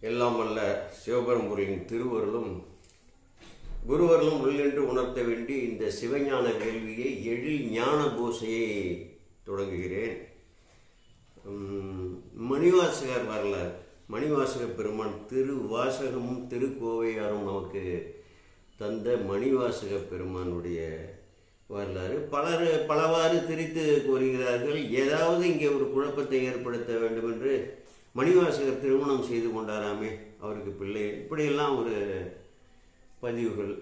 எல்லாம் வல்ல சிவபெரும்பொருளின் திருவருளும் குருவருளும் உள்ளென்று உணர்த்த வேண்டி இந்த சிவஞான வேள்வியை எழில் ஞான பூசையை தொடங்குகிறேன். மணிவாசகர் வரலாறு. மணிவாசக பெருமான் திருவாசகமும் திருக்கோவையாரும் நமக்கு தந்த மணிவாசக பெருமானுடைய வரலாறு பலவாறு திரித்து கூறுகிறார்கள். ஏதாவது இங்கே ஒரு குழப்பத்தை ஏற்படுத்த வேண்டும் என்று மணிவாசகர் திருமணம் செய்து கொண்டாராமே, அவருக்கு பிள்ளை, இப்படியெல்லாம் ஒரு பதிவுகள்.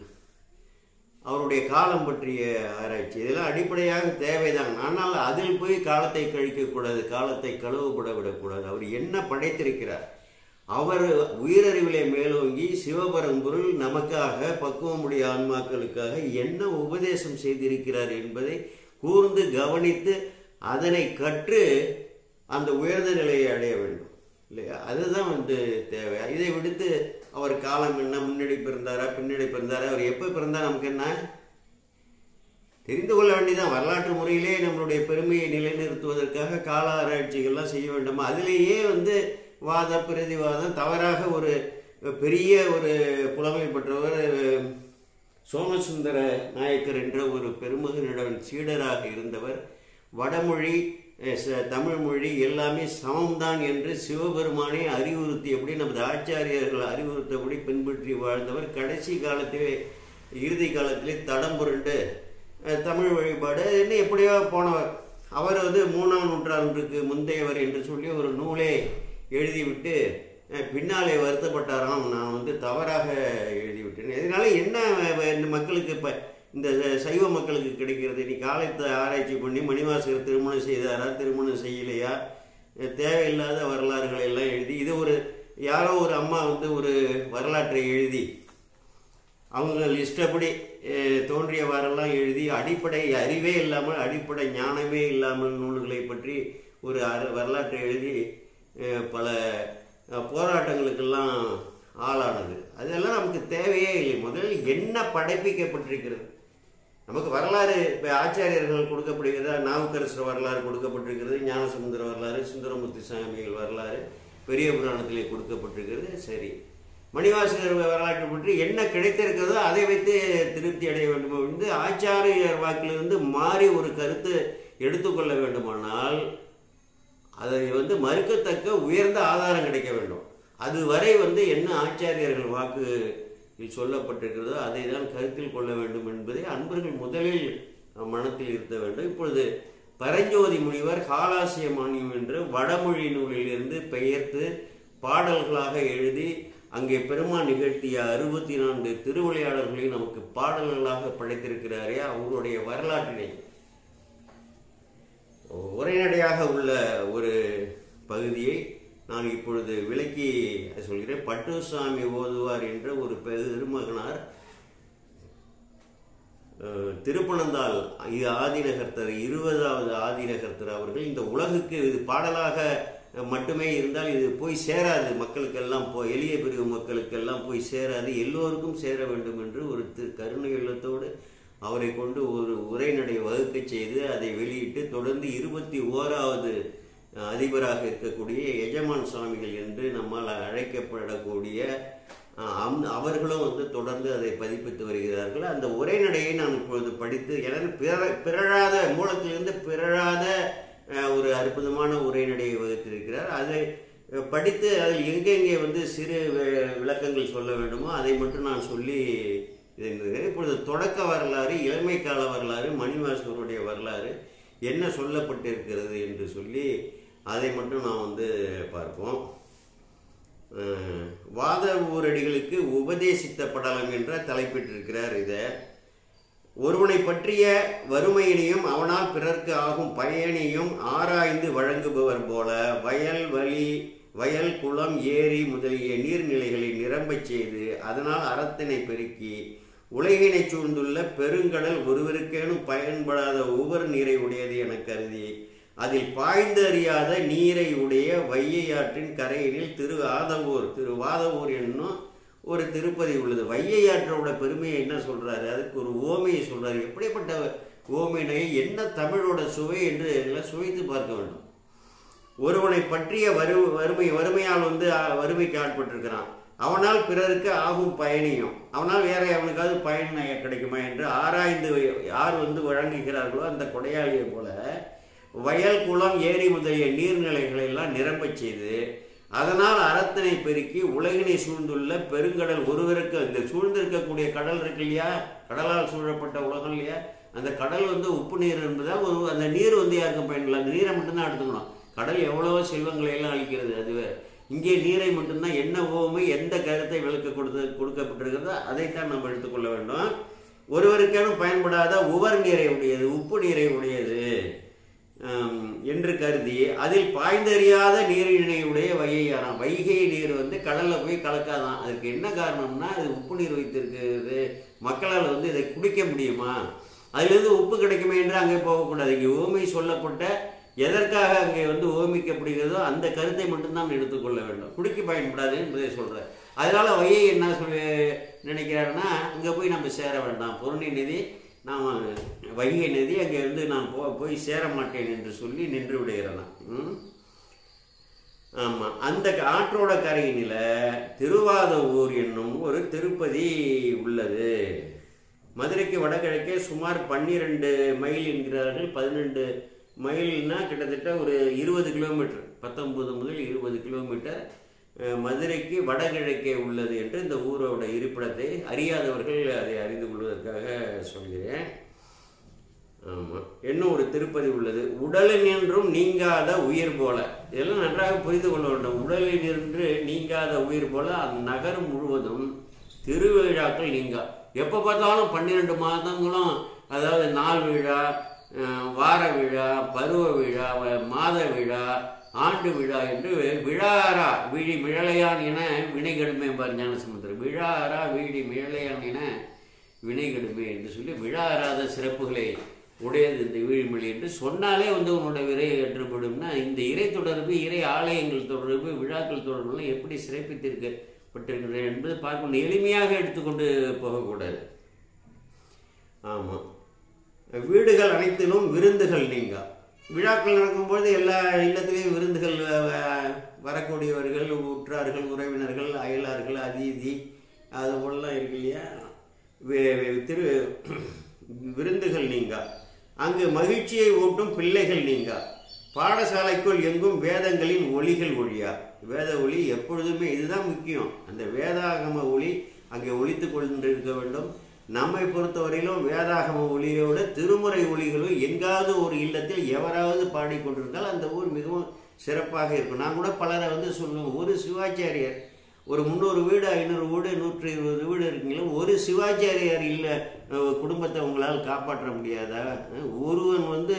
அவருடைய காலம் பற்றிய ஆராய்ச்சி, இதெல்லாம் அடிப்படையாக தேவைதான். ஆனால் அதில் போய் காலத்தை கழிக்கக்கூடாது, காலத்தை கழுவப்பட விடக்கூடாது. அவர் என்ன படைத்திருக்கிறார், அவர் உயிரறிவிலே மேலோங்கி சிவபரம்பொருள் நமக்காக பக்குவமுடைய ஆன்மாக்களுக்காக என்ன உபதேசம் செய்திருக்கிறார் என்பதை கூர்ந்து கவனித்து அதனை கற்று அந்த உயர்ந்த நிலையை அடைய வேண்டும் இல்லையா? அதுதான் தேவை. இதை விடுத்து அவர் காலம் என்ன, முன்னாடி பிறந்தாரா பின்னாடி பிறந்தாரா, அவர் எப்போ பிறந்தார் நமக்கு என்ன தெரிந்து கொள்ள வேண்டியதான். வரலாற்று முறையிலே நம்மளுடைய பெருமையை நிலைநிறுத்துவதற்காக கால ஆராய்ச்சிகள்லாம் செய்ய வேண்டுமா? அதிலேயே வாத பிரதிவாதம் தவறாக ஒரு பெரிய ஒரு புலமை பெற்றவர் சோமசுந்தர நாயக்கர் என்ற ஒரு பெருமகனிடம் சீடராக இருந்தவர், வடமொழி தமிழ் மொழி எல்லாமே சமம்தான் என்று சிவபெருமானை அறிவுறுத்தியபடி நமது ஆச்சாரியர்கள் அறிவுறுத்தபடி பின்பற்றி வாழ்ந்தவர். கடைசி காலத்திலே இறுதி காலத்திலே தடம் புரண்டு தமிழ் வழிபாடு என்ன எப்படியோ போனவர். அவர் 3ஆம் நூற்றாண்டுக்கு முந்தையவர் என்று சொல்லி ஒரு நூலே எழுதிவிட்டு பின்னாலே வருத்தப்பட்டாராம், நான் தவறாக எழுதிவிட்டேன். இதனால என்ன மக்களுக்கு இப்போ இந்த சைவ மக்களுக்கு கிடைக்கிறது? நீ காலத்தை ஆராய்ச்சி பண்ணி மணிவாசகர் திருமணம் செய்தாரா திருமணம் செய்யலையா, தேவையில்லாத வரலாறுகளை எல்லாம் எழுதி, இது யாரோ ஒரு அம்மா ஒரு வரலாற்றை எழுதி அவங்க இஷ்டப்படி தோன்றியவாறெல்லாம் எழுதி அடிப்படை அறிவே இல்லாமல் அடிப்படை ஞானமே இல்லாமல் நூல்களை பற்றி ஒரு வரலாற்றை எழுதி பல போராட்டங்களுக்கெல்லாம் ஆளானது. அதெல்லாம் நமக்கு தேவையே இல்லை. முதலில் என்ன படைப்பிக்கப்பட்டிருக்கிறது நமக்கு வரலாறு. இப்போ ஆச்சாரியர்கள் கொடுக்கப்படுகிறதா, நாவுக்கரசர் வரலாறு கொடுக்கப்பட்டிருக்கிறது, ஞானசமுந்தர வரலாறு, சுந்தரமூர்த்தி சாமிகள் வரலாறு பெரிய புராணத்திலே கொடுக்கப்பட்டிருக்கிறது. சரி, மணிவாசகர் வரலாற்றை பற்றி என்ன கிடைத்திருக்கிறதோ அதை வைத்து திருப்தி அடைய வேண்டும் என்று ஆச்சாரியர் வாக்கிலிருந்து மாறி ஒரு கருத்து எடுத்துக்கொள்ள வேண்டுமானால் அதை மறுக்கத்தக்க உயர்ந்த ஆதாரம் கிடைக்க வேண்டும். அதுவரை என்ன ஆச்சாரியர்கள் வாக்கு சொல்லப்பட்டிருக்கிறதோ அதை தான் கருத்தில் கொள்ள வேண்டும் என்பதை அன்பர்கள் முதலில் மனத்தில் இருத்த வேண்டும். இப்பொழுது பரஞ்சோதி முனிவர் காலாசிய மானியம் என்ற வடமொழி நூலிலிருந்து பெயர்த்து பாடல்களாக எழுதி அங்கே பெருமான் நிகழ்த்திய 64 திருவிளையாடல்களையும் நமக்கு பாடல்களாக படைத்திருக்கிறாரே, அவருடைய வரலாற்றினை உரைநடையாக உள்ள ஒரு பகுதியை நான் இப்பொழுது விளக்கி சொல்கிறேன். பட்டுசாமி ஓதுவார் என்ற ஒரு பெருமகனார் திருப்பனந்தாள் ஆதிநகர்த்தர் 20வது ஆதிநகர்த்தர் அவர்கள் இந்த உலகுக்கு இது பாடலாக மட்டுமே இருந்தால் இது போய் சேராது, மக்களுக்கெல்லாம் எளிய பிரிவு மக்களுக்கெல்லாம் போய் சேராது, எல்லோருக்கும் சேர வேண்டும் என்று ஒரு கருணை உள்ளத்தோடு அவரை கொண்டு ஒரு உரைநடை வகுக்க செய்து அதை வெளியிட்டு தொடர்ந்து 21வது அதிபராக இருக்கக்கூடிய எஜமான் சுவாமிகள் என்று நம்மால் அழைக்கப்படக்கூடிய அவர்களும் தொடர்ந்து அதை பதிப்பித்து வருகிறார்கள். அந்த உரைநடையை நான் இப்பொழுது படித்து பிறழாத மூலத்திலிருந்து பிறழாத ஒரு அற்புதமான உரைநடையை வகுத்திருக்கிறார். அதை படித்து அதில் எங்கெங்கே சிறு விளக்கங்கள் சொல்ல வேண்டுமோ அதை மட்டும் நான் சொல்லி இப்பொழுது தொடக்க வரலாறு, இளமை கால வரலாறு, மணிவாசகருடைய வரலாறு என்ன சொல்லப்பட்டிருக்கிறது என்று சொல்லி அதை மட்டும் நான் பார்ப்போம். வாத ஊரடிகளுக்கு உபதேசித்த படலம் என்ற தலைப்பிட்டிருக்கிறார். இதை ஒருவனை பற்றிய வறுமையினையும் அவனால் பிறர்க்கு ஆகும் பயனையும் ஆராய்ந்து வழங்குபவர் போல வயல் குளம் ஏரி முதலிய நீர்நிலைகளை நிரம்பச் செய்து அதனால் அறத்தினை பெருக்கி உலகினை சூழ்ந்துள்ள பெருங்கடல் ஒருவருக்கேனும் பயன்படாத ஒவ்வொரு நீரை உடையது என கருதி அதில் பாய்ந்து அறியாத நீரை உடைய வையையாற்றின் கரையினில் திருவாதவூர் என்னும் ஒரு திருப்பதி உள்ளது. வையையாற்றோட பெருமையை என்ன சொல்றாரு, அதுக்கு ஒரு ஓமையை சொல்றாரு. எப்படிப்பட்ட ஓமையினை, என்ன தமிழோட சுவை என்று எல்லாம் சுவைத்து பார்க்க வேண்டும். ஒருவனை பற்றிய வறுமையால் வந்து வறுமைக்கு ஆட்பட்டிருக்கிறான், அவனால் பிறருக்கு ஆகும் பயனையும் அவனால் வேற அவனுக்காவது பயன் கிடைக்குமா என்று ஆராய்ந்து யார் வந்து வழங்குகிறார்களோ அந்த கொடையாளியை போல வயல், குளம், ஏரி முதலிய நீர்நிலைகளை எல்லாம் நிரம்பச் செய்து அதனால் அறத்தினை பெருக்கி உலகினை சூழ்ந்துள்ள பெருங்கடல் ஒருவருக்கு, இந்த சூழ்ந்திருக்கக்கூடிய கடல் இருக்கு இல்லையா, கடலால் சூழப்பட்ட உலகம் இல்லையா, அந்த கடல் வந்து உப்பு நீர் என்பதால் அந்த நீர் வந்து யாருக்கும் பயனில்லை, அந்த நீரை மட்டும்தான் எடுத்துக்கணும். கடல் எவ்வளவோ செல்வங்களை எல்லாம் அளிக்கிறது, அதுவே இங்கே நீரை மட்டும்தான் என்ன ஓமை எந்த கருத்தை விளக்க கொடுக்கப்பட்டிருக்கிறதோ அதைத்தான் நம்ம எடுத்துக்கொள்ள வேண்டும். ஒருவருக்கேனும் பயன்படாத உவர் நீரை உடையது, உப்பு நீரை உடையது என்று கருதி அதில் பாய்ந்தறியாத நீரினை உடைய வைகையாராம். வைகை நீர் வந்து கடல்ல போய் கலக்காதான். அதுக்கு என்ன காரணம்னா அது உப்பு நீர் வைத்திருக்கிறது, மக்களால் வந்து இதை குடிக்க முடியுமா, அதிலிருந்து உப்பு கிடைக்குமே என்று அங்கே போகக்கூடாது. இங்கே ஓமை சொல்லப்பட்ட எதற்காக அங்கே வந்து ஓமிக்கப்படுகிறதோ அந்த கருத்தை மட்டும்தான் எடுத்துக்கொள்ள வேண்டும், குடிக்க பயன்படாது என்பதை சொல்கிறார். அதனால வையை என்ன நினைக்கிறாருன்னா அங்கே போய் நம்ம சேர வேண்டாம், பொருணி நதி நாம் வைகை நதி அங்கே வந்து நான் போய் சேர மாட்டேன் என்று சொல்லி நின்று விடுகிறேன். ஆமாம், அந்த ஆற்றோட கரையினில் திருவாதவூர் என்னும் ஒரு திருப்பதி உள்ளது. மதுரைக்கு வடகிழக்கே சுமார் 12 மைல் என்கிறார்கள். 12 மைல்னா கிட்டத்தட்ட ஒரு 20 கிலோமீட்டர், 19 முதல் 20 கிலோமீட்டர் மதுரைக்கு வடகிழக்கே உள்ளது என்று இந்த ஊரோட இருப்பிடத்தை அறியாதவர்கள் அதை அறிந்து கொள்வதற்காக சொல்கிறேன். ஆமாம், இன்னும் ஒரு திருப்பதி உள்ளது. உடலினின்றும் நீங்காத உயிர் போல, இதெல்லாம் நன்றாக புரிந்து கொள்ள வேண்டும். உடலினின்று நீங்காத உயிர் போல அந்த நகரம் முழுவதும் திருவிழாக்கள் நீங்கா. எப்போ பார்த்தாலும் 12 மாதங்களும், அதாவது நாள் விழா, வார விழா, பருவ விழா, மாத விழா, ஆண்டு விழா என்று விழாரா வீழி மிழலையான் என வினைகெடுமே பார் ஞானசமுத்திரம். விழாரா வீழி மிழலையான் என வினைகெடுமே என்று சொல்லி விழாராத சிறப்புகளை உடையது இந்த வீழ்மொழி என்று சொன்னாலே வந்து உன்னோட விரை ஏற்றுப்படும்னா, இந்த இறை தொடர்பு, இறை ஆலயங்கள் தொடர்பு, விழாக்கள் தொடர்புலாம் எப்படி சிறப்பித்திருக்கப்பட்டிருக்கிறது என்பது பார்க்கணும். எளிமையாக எடுத்துக்கொண்டு போகக்கூடாது. ஆமாம், வீடுகள் அனைத்திலும் விருந்துகள் நீங்கா. விழாக்கள் நடக்கும்போது எல்லா இல்லத்திலையும் விருந்துகள், வரக்கூடியவர்கள், உற்றார்கள், உறவினர்கள், அயலார்கள், அதிதி, அது போலலாம் இருக்கு இல்லையா, விருந்துகள் நீங்கா. அங்கு மகிழ்ச்சியை ஊட்டும் பிள்ளைகள் நீங்கா. பாடசாலைக்குள் எங்கும் வேதங்களின் ஒளிகள் ஒழியா. வேத ஒளி எப்பொழுதுமே, இதுதான் முக்கியம், அந்த வேதாகம ஒளி அங்கே ஒலித்து கொண்டிருக்க வேண்டும். நம்மை பொறுத்தவரையிலும் வேதாகம ஒளியோட திருமுறை ஒளிகளும் எங்காவது ஒரு இல்லத்தில் எவராவது பாடிக்கொண்டிருந்தால் அந்த ஊர் மிகவும் சிறப்பாக இருக்கும். நான் கூட பலரை வந்து சொல்லுவேன், ஒரு சிவாச்சாரியார், ஒரு 300 வீடு, 500 வீடு, 120 வீடு இருக்குங்களா, ஒரு சிவாச்சாரியார் இல்லை குடும்பத்தை உங்களால் காப்பாற்ற முடியாதா? ஒருவன் வந்து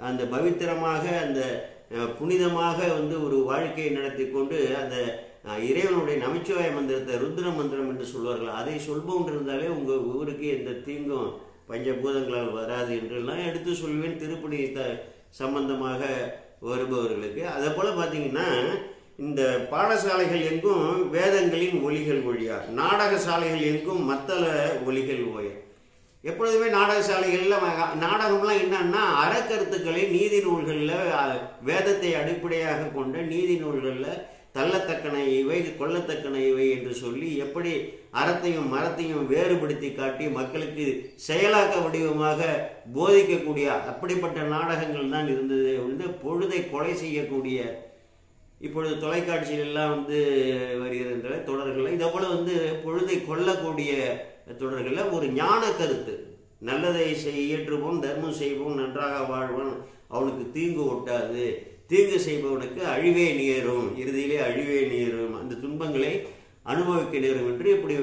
அந்த பவித்திரமாக, அந்த புனிதமாக வந்து ஒரு வாழ்க்கையை நடத்தி கொண்டு அந்த இறைவனுடைய நமச்சிவாய மந்திரத்தை ருத்ர மந்திரம் என்று சொல்வார்கள், அதை சொல்பவன் இருந்தாலே உங்கள் ஊருக்கு எந்த தீங்கும் பஞ்சபூதங்களால் வராது என்றெல்லாம் எடுத்து சொல்வேன் திருப்பணி சம்பந்தமாக வருபவர்களுக்கு. அதே போல் பார்த்தீங்கன்னா இந்த பாடசாலைகள் எங்கும் வேதங்களின் ஒலிகள் ஒழியா. நாடக சாலைகள் எங்கும் மத்தள ஒலிகள் ஓய. எப்பொழுதுமே நாடக சாலைகளில் நாடகம்லாம் என்னன்னா அறக்கருத்துக்களை நீதி நூல்களில், வேதத்தை அடிப்படையாக கொண்ட நீதி நூல்களில் தள்ளத்தக்கன இவை, கொல்லத்தக்கன இவை என்று சொல்லி எப்படி அறத்தையும் மரத்தையும் வேறுபடுத்தி காட்டி மக்களுக்கு செயலாக்க வடிவமாக போதிக்கக்கூடிய அப்படிப்பட்ட நாடகங்கள் தான் இருந்தது. வந்து பொழுதை கொலை செய்யக்கூடிய, இப்பொழுது தொலைக்காட்சியிலெல்லாம் வந்து வருகிற தொடர்கள், இதை போல வந்து பொழுதை கொல்லக்கூடிய தொடர்களில் ஒரு ஞான கருத்து, நல்லதை இயற்றுவோம், தர்மம் செய்வோம், நன்றாக வாழ்வோம், அவனுக்கு தீங்கு ஒட்டாது, தீங்கு செய்பவனுக்கு அழிவே நேரும், இறுதியிலே அழிவே நேரும், அந்த துன்பங்களை அனுபவிக்க நேரும் என்று இப்படி,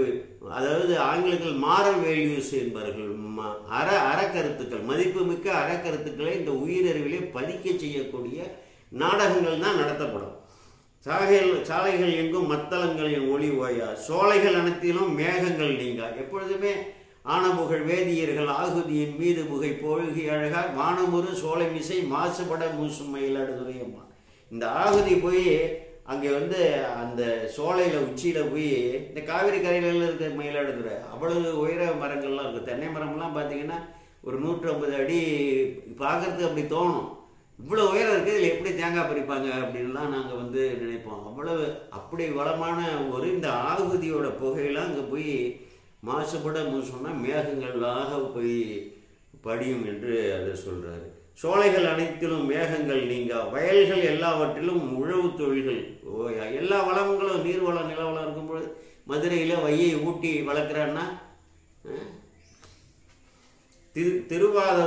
அதாவது ஆங்கிலத்தில் மாரல் வேல்யூஸ் என்பார்கள், அறக்கருத்துக்கள், மதிப்புமிக்க அறக்கருத்துக்களை இந்த உயிரறிவிலே பதிக்க செய்யக்கூடிய நாடகங்கள் தான் நடத்தப்படும். சாலைகள் எங்கும் மத்தளங்களின் ஒளி ஓயா. சோலைகள் அனைத்திலும் மேகங்கள் நீங்கா. எப்பொழுதுமே ஆனபுகழ் வேதியர்கள் ஆகுதியின் மீது புகை பொழுகி அழகா வானமுறு சோலை மிசை மாசுபட மூசும் மயிலாடுதுறையம்மா. இந்த ஆகுதி போய் அங்கே வந்து அந்த சோலையில் உச்சியில் போய், இந்த காவிரி கரையில இருக்கிற மயிலாடுதுறை அவ்வளவு உயர மரங்கள்லாம் இருக்குது. தென்னை மரம்லாம் பார்த்தீங்கன்னா ஒரு 150 அடி பார்க்கறதுக்கு அப்படி தோணும். இவ்வளோ உயரம் இருக்குது, இதில் எப்படி தேங்காய் பறிப்பாங்க அப்படின்லாம் நாங்கள் வந்து நினைப்போம். அவ்வளவு அப்படி வளமான ஒரு இந்த ஆகுதியோட புகையெல்லாம் அங்கே போய் மாசுபட சொன்னால் மேகங்களாக போய் படியும் என்று அதை சொல்கிறாரு. சோலைகள் அனைத்திலும் மேகங்கள் நீங்க, வயல்கள் எல்லாவற்றிலும் உழவு தொழில்கள், எல்லா வளங்களும் நீர்வளம் நிலவளம் இருக்கும்போது மதுரையில் வையை ஊட்டி வளர்க்குறான்னா திருவாத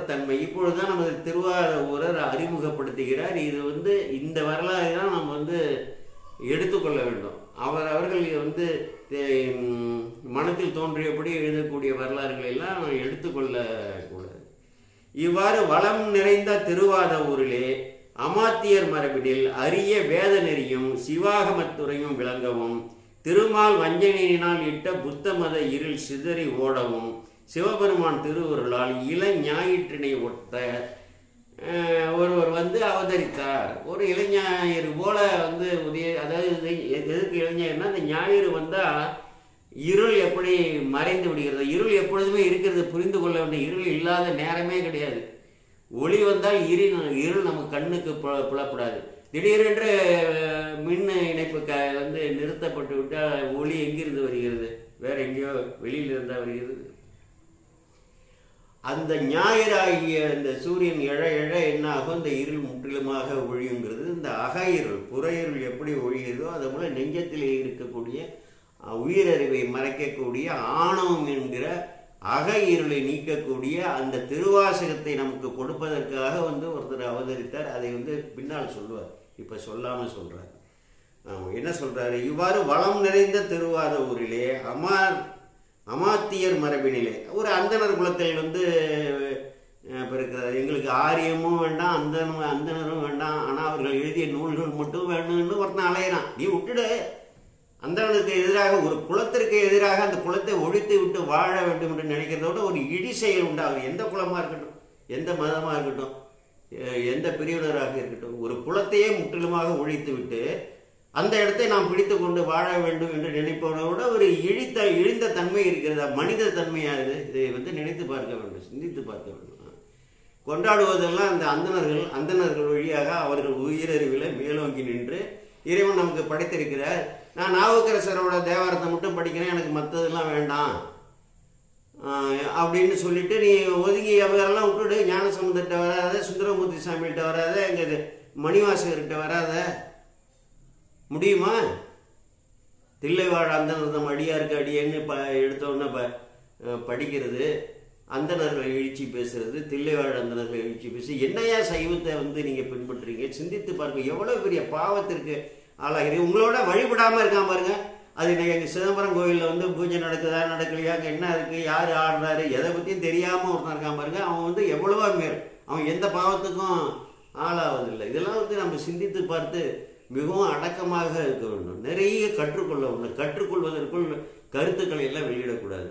தன்மை. இப்பொழுதுதான் நமது திருவாத ஊரர் அறிமுகப்படுத்துகிறார். இது வந்து இந்த வரலாறு தான் நம்ம வந்து எடுத்துக்கொள்ள வேண்டும். அவர்கள் வந்து மனத்தில் தோன்றியபடி எழுதக்கூடிய வரலாறுகளை எல்லாம் எடுத்துக்கொள்ளக்கூடாது. இவ்வாறு வளம் நிறைந்த திருவாத ஊரிலே அமாத்தியர் மரபினில் அரிய வேத நெறியும் சிவாகமத்துறையும் விளங்கவும், திருமால் வஞ்சனையினால் இட்ட புத்த மத இருள் சிதறி ஓடவும், சிவபெருமான் திருவுருளால் இளஞாயிற்றினை ஒட்ட ஒருவர் வந்து அவதரித்தார். ஒரு இளைஞர் போல வந்து அதாவது எதுக்கு இளைஞர்னா, அந்த ஞாயிறு வந்தால் இருள் எப்படி மறைந்து விடுகிறது. இருள் எப்பொழுதுமே இருக்கிறது, புரிந்து கொள்ள வேண்டிய. இருள் இல்லாத நேரமே கிடையாது. ஒளி வந்தால் இருள் நம்ம கண்ணுக்கு புலப்படாது. திடீரென்று மின் இணைப்பு வந்து நிறுத்தப்பட்டு விட்டால் ஒளி எங்கிருந்து வருகிறது? வேற எங்கேயோ வெளியில் இருந்தால் வருகிறது. அந்த ஞாயிறாகிய அந்த சூரியன் எழ எழ என்ன ஆகும்? இந்த இருள் முற்றிலுமாக ஒழியுங்கிறது. இந்த அக இருள், புற இருள் எப்படி ஒழிகிறதோ அது போல நெஞ்சத்திலே இருக்கக்கூடிய உயிரறிவை மறைக்கக்கூடிய ஆணவம் என்கிற அக இருளை நீக்கக்கூடிய அந்த திருவாசகத்தை நமக்கு கொடுப்பதற்காக வந்து ஒருத்தர் அவதரித்தார். அதை வந்து பின்னால் சொல்லுவார், இப்ப சொல்லாம சொல்றார். என்ன சொல்றாரு? இவ்வாறு வளம் நிறைந்த திருவாத ஊரிலே அமாத்தியர் மரபினிலே ஒரு அந்தனர் குலத்தில் வந்து பிறக்கிறார். எங்களுக்கு ஆரியமும் வேண்டாம், அந்தனரும் வேண்டாம், ஆனால் அவர்கள் எழுதிய நூல்கள் மட்டும் வேணும்னு ஒருத்தன் அலையிறான். நீ விட்டுடு. அந்தனருக்கு எதிராக, ஒரு குலத்திற்கு எதிராக அந்த குலத்தை ஒழித்து விட்டு வாழ வேண்டும் என்று நினைக்கிறதோட ஒரு இடி செயல் உண்டு. அவர் எந்த குலமாக இருக்கட்டும், எந்த மதமாக இருக்கட்டும், எந்த பிரிவினராக இருக்கட்டும், ஒரு குலத்தையே முற்றிலுமாக ஒழித்து விட்டு அந்த இடத்தை நாம் பிடித்து கொண்டு வாழ வேண்டும் என்று நினைப்பவனோட ஒரு இழிந்த தன்மை இருக்கிறதா? மனித தன்மையாது. இதை வந்து நினைத்து பார்க்க வேண்டும், சிந்தித்து பார்க்க வேண்டும். கொண்டாடுவதெல்லாம் அந்த அந்தணர்கள் வழியாக அவர்கள் உயிரறிவில் மேலோங்கி நின்று இறைவன் நமக்கு படைத்திருக்கிறார். நான் நாவுக்கரசரோட தேவாரத்தை மட்டும் படிக்கிறேன், எனக்கு மற்றதெல்லாம் வேண்டாம் அப்படின்னு சொல்லிட்டு நீ ஒதுங்கி அவரெல்லாம் விட்டுடு. ஞானசம்பந்தர்கிட்ட வராத, சுந்தரமூர்த்தி சாமிகிட்ட வராத, எங்கள் மணிவாசகர்கிட்ட வராத. முடியுமா? தில்லைவாழ் அந்தனர்தம் அடியாருக்கு அடியேன்னு எடுத்தோடனே படிக்கிறது, அந்தனர்களை எழுச்சி பேசுறது, தில்லைவாழ் அந்தனர்களை எழுச்சி பேசி என்னையா சைவத்தை வந்து நீங்கள் பின்பற்றுறீங்க? சிந்தித்து பாருங்க, எவ்வளோ பெரிய பாவத்திற்கு ஆளாகிறீங்க. உங்களோட வழிபடாமல் இருக்காம பாருங்க. அது இன்னைக்கு எங்கள் சிதம்பரம் கோயிலில் வந்து பூஜை நடக்குதா நடக்கலையா, அங்கே என்ன இருக்குது, யார் ஆடுறாரு, எதை பற்றியும் தெரியாமல் ஒருத்தன் இருக்கான் பாருங்க. அவன் வந்து எவ்வளவோ மேல், அவன் எந்த பாவத்துக்கும் ஆளாவதில்லை. இதெல்லாம் வந்து நம்ம சிந்தித்து பார்த்து மிகவும் அடக்கமாக இருக்க வேண்டும். நிறைய கற்றுக்கொள்ள வேண்டும். கற்றுக்கொள்வதற்குள் கருத்துக்களை எல்லாம் வெளியிடக்கூடாது.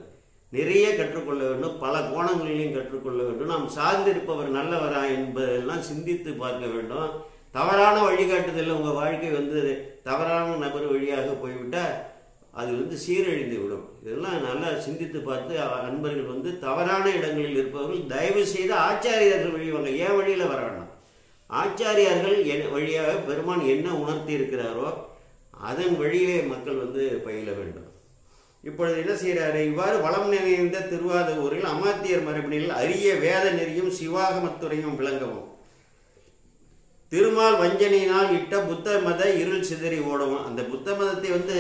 நிறைய கற்றுக்கொள்ள வேண்டும், பல கோணங்களிலையும் கற்றுக்கொள்ள வேண்டும். நாம் சார்ந்திருப்பவர் நல்லவரா என்பதெல்லாம் சிந்தித்து பார்க்க வேண்டும். தவறான வழிகாட்டுதல் உங்கள் வாழ்க்கை வந்து தவறான நபர் வழியாக போய்விட்டால் அது வந்து சீரழிந்து விடும். இதெல்லாம் நல்லா சிந்தித்து பார்த்து அன்பர்கள் வந்து தவறான இடங்களில் இருப்பவர்கள் தயவு செய்து ஆச்சாரியர்கள் வழிவாங்க, ஏன் வழியில் வர வேண்டாம். ஆச்சாரியார்கள் வழியாக பெருமான் என்ன உணர்த்தி இருக்கிறாரோ அதன் வழியிலே மக்கள் வந்து பயில வேண்டும். இப்பொழுது என்ன செய்கிறாரு? இவ்வாறு வளம் நிறைந்த திருவாத ஊரில் அமாத்தியர் மரபினில் அரிய வேத நெறியும் சிவாகமத்துறையும் விளங்கவும், திருமால் வஞ்சனையினால் இட்ட புத்த மத இருள் சிதறி ஓடவும். அந்த புத்த மதத்தை வந்து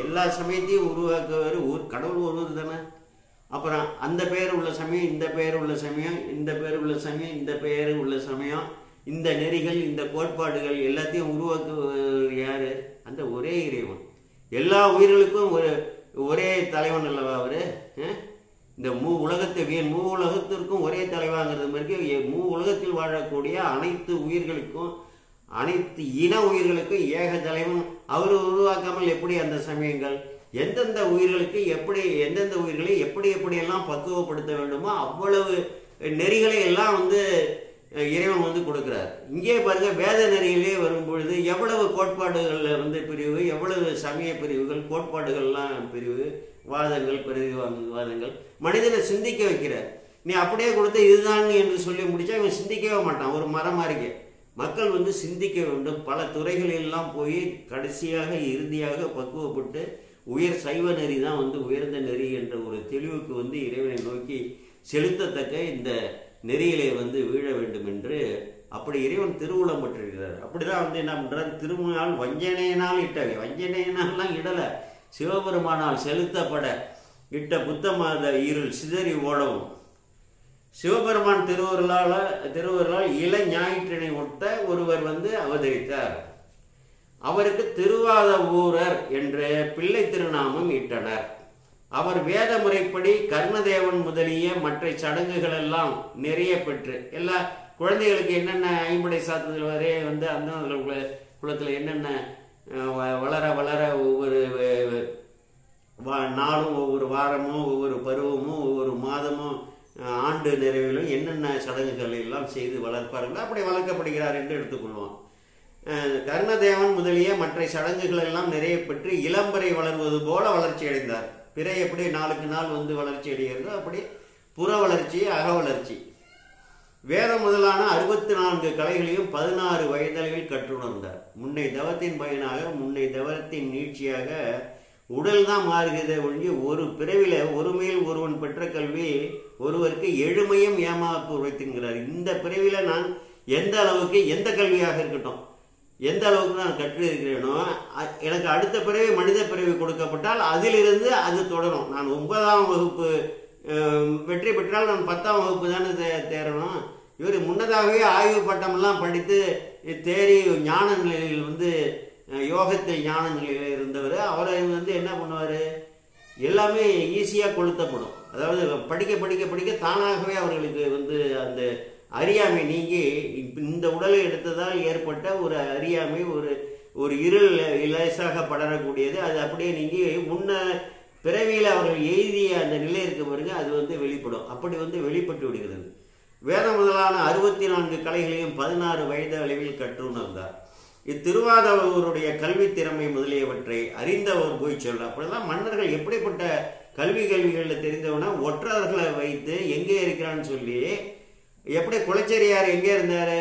எல்லா சமயத்தையும் உருவாக்குவார். கடவுள் ஒருவர் தானே. அப்புறம் அந்த பெயர் உள்ள சமயம், இந்த பெயர் உள்ள சமயம், இந்த பெயர் உள்ள சமயம், இந்த பெயர் உள்ள சமயம், இந்த நெறிகள், இந்த கோட்பாடுகள் எல்லாத்தையும் உருவாக்குவது யாரு? அந்த ஒரே இறைவன். எல்லா உயிர்களுக்கும் ஒரே தலைவன் அல்லவா அவரு? இந்த மூ உலகத்திற்கும் ஒரே தலைவாங்கிறது மாதிரி உலகத்தில் வாழக்கூடிய அனைத்து உயிர்களுக்கும், அனைத்து இன உயிர்களுக்கும் ஏக தலைவன். அவர் உருவாக்காமல் எப்படி அந்த சமயங்கள் எந்தெந்த உயிர்களுக்கு எப்படி, எந்தெந்த உயிர்களை எப்படியெல்லாம் பக்குவப்படுத்த வேண்டுமோ அவ்வளவு நெறிகளை எல்லாம் வந்து இறைவன் வந்து கொடுக்கிறார். இங்கே பாருங்க, வேத நெறியிலே வரும்பொழுது எவ்வளவு கோட்பாடுகளில் வந்து பிரிவு, எவ்வளவு சமய பிரிவுகள், கோட்பாடுகள்லாம் பிரிவு, வாதங்கள், பிரதிவாதங்கள் மனிதனை சிந்திக்க வைக்கிறார். நீ அப்படியே கொடுத்து இதுதான் என்று சொல்லி முடிச்சா இவன் சிந்திக்கவே மாட்டான். ஒரு மரம் மாறிக்க மக்கள் வந்து சிந்திக்க வேண்டும். பல துறைகளெல்லாம் போய் கடைசியாக இறுதியாக பக்குவப்பட்டு உயர் சைவ நெறி தான் வந்து உயர்ந்த நெறி என்ற ஒரு தெளிவுக்கு வந்து இறைவனை நோக்கி செலுத்தத்தக்க இந்த நெறியிலே வந்து வீழ வேண்டும் என்று அப்படி இறைவன் திருவுளம் பற்றிருக்கிறார். அப்படிதான் வந்து என்ன பண்றார், திருமணால் வஞ்சனையினால் இட்டவை, வஞ்சனையினால்லாம் இடலை, சிவபெருமானால் செலுத்தப்பட இட்ட புத்தமத இருள் சிதறி ஓடவும் சிவபெருமான் திருவருளால் இள ஞாயிற்றினை ஒட்ட ஒருவர் வந்து அவதரித்தார். அவருக்கு திருவாதவூரர் என்ற பிள்ளை திருநாமம் இட்டனர். அவர் வேத முறைப்படி கர்ணதேவன் முதலிய மற்ற சடங்குகள் எல்லாம் நிறைய பெற்று எல்லா குழந்தைகளுக்கு என்னென்ன ஐம்படை சாத்துதல் வரை வந்து அந்த குலத்தில் என்னென்ன வளர வளர ஒவ்வொரு நாளும் ஒவ்வொரு வாரமும் ஒவ்வொரு பருவமும் ஒவ்வொரு மாதமும் ஆண்டு நிறைவிலும் என்னென்ன சடங்குகள் எல்லாம் செய்து வளர்ப்பார்கள் அப்படி வளர்க்கப்படுகிறார் என்று எடுத்துக்கொள்வோம். கர்ணதேவன் முதலிய மற்ற சடங்குகள் எல்லாம் நிறைய பெற்று இளம்பரை வளர்வது போல வளர்ச்சி அடைந்தார். பிறை எப்படி நாளுக்கு நாள் வந்து வளர்ச்சி அடைகிறதோ அப்படி புற வளர்ச்சி, அக வளர்ச்சி. வேதம் முதலான 64 கலைகளையும் 16 வயதளவில் கற்றுணர்ந்தார். முன்னை தவத்தின் பயனாக முன்னை தவத்தின் நீட்சியாக உடல் தான் மாறுகிறத ஒழிஞ்சு ஒரு பிறவில ஒரு மேல் ஒருவன் பெற்ற கல்வி ஒருவருக்கு எழுமையும் ஏமாப்புரைத்துங்கிறார். இந்த பிறவில நான் எந்த அளவுக்கு எந்த கல்வியாக இருக்கட்டும் எந்த அளவுக்கு நான் கற்று இருக்கிறேனோ எனக்கு அடுத்த பிறவி மனித பிறவி கொடுக்கப்பட்டால் அதிலிருந்து அது தொடரும். நான் 9ஆம் வகுப்பு வெற்றி பெற்றால் நான் 10ஆம் வகுப்பு தானே தேரணும். இவர் முன்னதாகவே ஆய்வு பட்டமெல்லாம் படித்து தேறி ஞான நிலையில் வந்து யோகத்தில் ஞான நிலையில் இருந்தவர். அவரை வந்து என்ன பண்ணுவார், எல்லாமே ஈஸியாக கொளுத்தப்படும். அதாவது படிக்க படிக்க படிக்க தானாகவே அவர்களுக்கு வந்து அந்த அறியாமை நீங்கி இந்த உடலை எடுத்ததால் ஏற்பட்ட ஒரு அறியாமை ஒரு இருள் இலேசாக படரக்கூடியது அது அப்படியே நீங்கி முன்ன பிறவியில் அவர்கள் எழுதிய அந்த நிலை இருக்க பாருங்க அது வந்து வெளிப்படும். அப்படி வந்து வெளிப்பட்டு விடுகிறது. வேதம் முதலான 64 கலைகளையும் 16 வயது அளவில் கற்றுணர்ந்தார். இத்திருவாதவருடைய கல்வி திறமை முதலியவற்றை அறிந்தவர் போய் சொல்ற. அப்படிதான் மன்னர்கள் எப்படிப்பட்ட கல்விகளில் தெரிந்தவனா ஒற்றர்களை வைத்து எங்கே இருக்கிறான்னு சொல்லி எப்படி குலச்சேரியார் எங்கே இருந்தாரு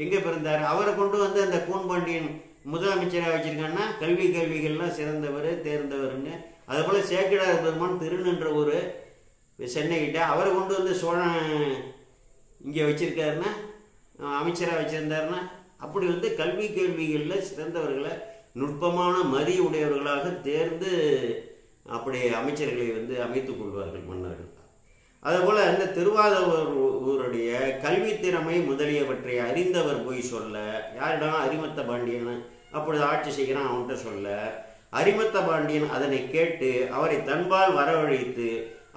எங்கே பிறந்தாரு அவரை கொண்டு வந்து அந்த கூன்பாண்டியன் முதலமைச்சராக வச்சிருக்காங்கன்னா கல்விகள்லாம் சிறந்தவர் தேர்ந்தவர்னு. அதுபோல சேக்கிழார் பெருமான் திருநின்ற ஒரு சென்னைக்கிட்ட அவரை கொண்டு வந்து சோழன் இங்கே வச்சிருக்காருன்னா அமைச்சராக வச்சிருந்தாருன்னா அப்படி வந்து கேள்விகளில் சிறந்தவர்களை நுட்பமான மதி உடையவர்களாக தேர்ந்து அப்படி அமைச்சர்களை வந்து அமைத்துக் கொள்வார்கள் மன்னர்கள். அதுபோல அந்த திருவாதவூருடைய கல்வி திறமை முதலியவற்றை அறிந்தவர் போய் சொல்ல யாரிடம் அரிமத்த பாண்டியன் அப்பொழுது ஆட்சி செய்கிறான் அவன்கிட்ட சொல்ல அரிமத்த பாண்டியன் அதனை கேட்டு அவரை தன்பால் வரவழைத்து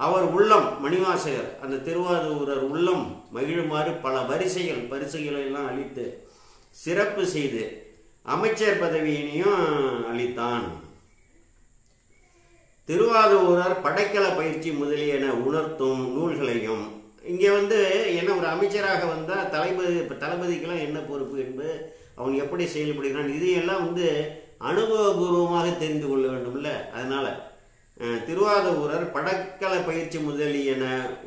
அவர் உள்ளம் மணிவாசகர் அந்த திருவாதூரர் உள்ளம் மகிழுமாறு பல பரிசுகளை எல்லாம் அளித்து சிறப்பு செய்து அமைச்சர் பதவியினையும் அளித்தான். திருவாதூரர் படைக்கல பயிற்சி முதலியன உணர்த்தும் நூல்களையும் இங்கே வந்து என்ன ஒரு அமைச்சராக வந்தால் தளபதிக்கெல்லாம் என்ன பொறுப்பு என்பது அவன் எப்படி செயல்படுகிறான் இதையெல்லாம் வந்து அனுபவபூர்வமாக தெரிந்து கொள்ள வேண்டும்ல. அதனால திருவாதூரர் படைக்கல பயிற்சி முதலியன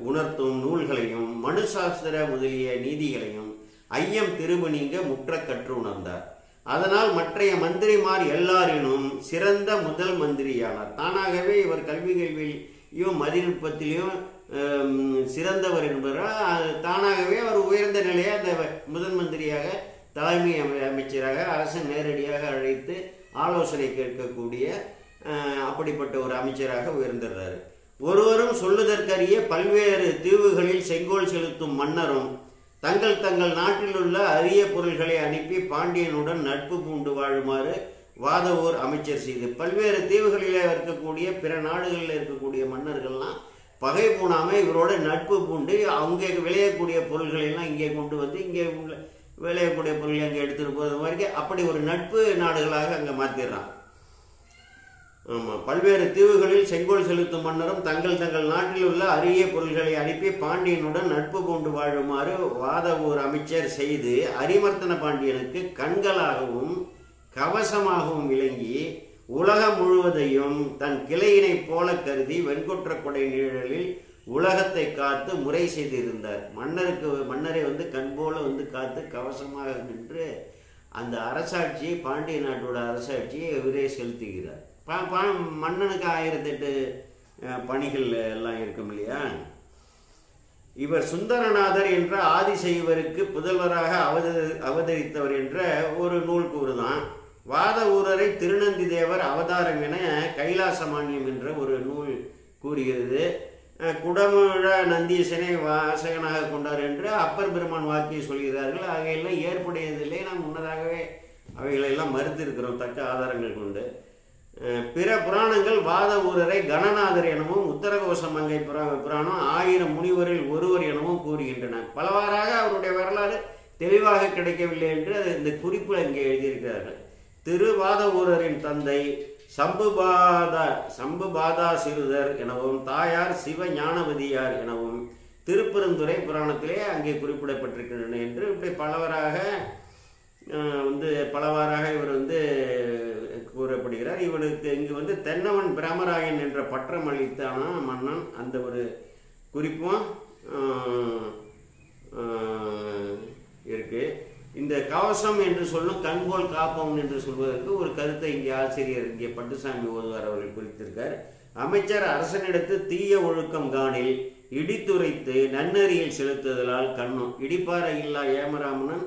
உணர்த்தும் நூல்களையும் மனுசாஸ்திர முதலிய நீதிகளையும் ஐயம் திரும்ப நீங்க முற்ற கற்று உணர்ந்தார். அதனால் மற்றைய மந்திரிமார் எல்லாரினும் சிறந்த முதல் மந்திரியானார். தானாகவே இவர் கல்வியிலும் மதிநுட்பத்திலையும் சிறந்தவர் என்பதால் தானாகவே அவர் உயர்ந்த நிலையை அந்த முதல் மந்திரியாக தலைமை அமைச்சராக அரசன் நேரடியாக அழைத்து ஆலோசனை கேட்கக்கூடிய அப்படிப்பட்ட ஒரு அமைச்சராக உயர்ந்துடுறாரு. ஒருவரும் சொல்லுதற்கரிய பல்வேறு தீவுகளில் செங்கோல் செலுத்தும் மன்னரும் தங்கள் நாட்டில் உள்ள அரிய பொருள்களை அனுப்பி பாண்டியனுடன் நட்பு பூண்டு வாழுமாறு வாதவூர் அமைச்சர் செய்து பல்வேறு தீவுகளில் இருக்கக்கூடிய பிற நாடுகளில் இருக்கக்கூடிய மன்னர்கள்லாம் பகை பூணாமல் இவரோட நட்பு பூண்டு அவங்க விளையக்கூடிய பொருள்களை எல்லாம் இங்கே கொண்டு வந்து இங்கே விளையக்கூடிய பொருள்களை அங்கே எடுத்துகிட்டு போகிறது மாதிரி அப்படி ஒரு நட்பு நாடுகளாக அங்கே மாற்றிடுறான். ஆமாம், பல்வேறு தீவுகளில் செங்கோல் செலுத்தும் மன்னரும் தங்கள் நாட்டில் உள்ள அரிய பொருள்களை அனுப்பி பாண்டியனுடன் நட்பு கொண்டு வாழுமாறு வாதவூர் அமைச்சர் செய்து அரிமர்த்தன பாண்டியனுக்கு கண்களாகவும் கவசமாகவும் விளங்கி உலகம் முழுவதையும் தன் கிளையினை போல கருதி வெண்கொற்ற கொடை நிழலில் உலகத்தை காத்து முறை செய்திருந்தார். மன்னரை வந்து கண்போல வந்து காத்து கவசமாக நின்று அந்த அரசாட்சியை, பாண்டிய நாட்டோட அரசாட்சியை இவரே செலுத்துகிறார். மன்னனுக்கு 1008 பணிகள் எல்லாம் இருக்கும் இல்லையா. இவர் சுந்தரநாதர் என்ற ஆதிசைவருக்கு புதல்வராக அவதரித்தவர் என்ற ஒரு நூல் கூறுதான். வாத ஊரரை திருநந்தி தேவர் அவதாரம் என கைலாசமானியம் என்ற ஒரு நூல் கூறுகிறது. குடமுழ நந்தீசனை வாசகனாக கொண்டார் என்று அப்பர் பெருமான் வாக்கியை சொல்கிறார்கள். அவையெல்லாம் ஏற்புடையதில்லை. நாம் முன்னதாகவே அவைகளெல்லாம் மறுத்திருக்கிறோம் தக்க ஆதாரங்கள் கொண்டு. பிற புராணங்கள் வாத ஊரரை கணநாதர் எனவும், உத்தரகோச மங்கை புராணம் 1000 முனிவரில் ஒருவர் எனவும் கூறுகின்றன. பலவாறாக அவருடைய வரலாறு தெளிவாக கிடைக்கவில்லை என்று இந்த குறிப்பில் இங்கே எழுதியிருக்கிறார்கள். திருவாத ஊரரின் தந்தை சம்புபாதா சிறுதர் எனவும், தாயார் சிவ ஞானவதியார் எனவும் திருப்பெருந்துறை புராணத்திலே அங்கே குறிப்பிடப்பட்டிருக்கின்றன என்று இப்படி பலவாறாக இவர் வந்து கூறப்படுகிறார். இவனுக்கு இங்கு வந்து தென்னவன் பிரமராயன் என்ற பட்டம் அளித்தான மன்னன் அந்த ஒரு குறிப்பும் இருக்கு. இந்த கவசம் என்று சொல்லும் கண்போல் காப்பவன் என்று சொல்வதற்கு ஒரு கருத்தை இங்கே ஆசிரியர் இங்கே பட்டுசாமி ஓதுவார் அவர்கள் குறித்திருக்கார். அமைச்சர் அரசனிடத்து தீய ஒழுக்கம் காணில் இடித்துரைத்து நன்னறியில் செலுத்துதலால் கண்ணும், இடிப்பார இல்லா ஏமராமனன்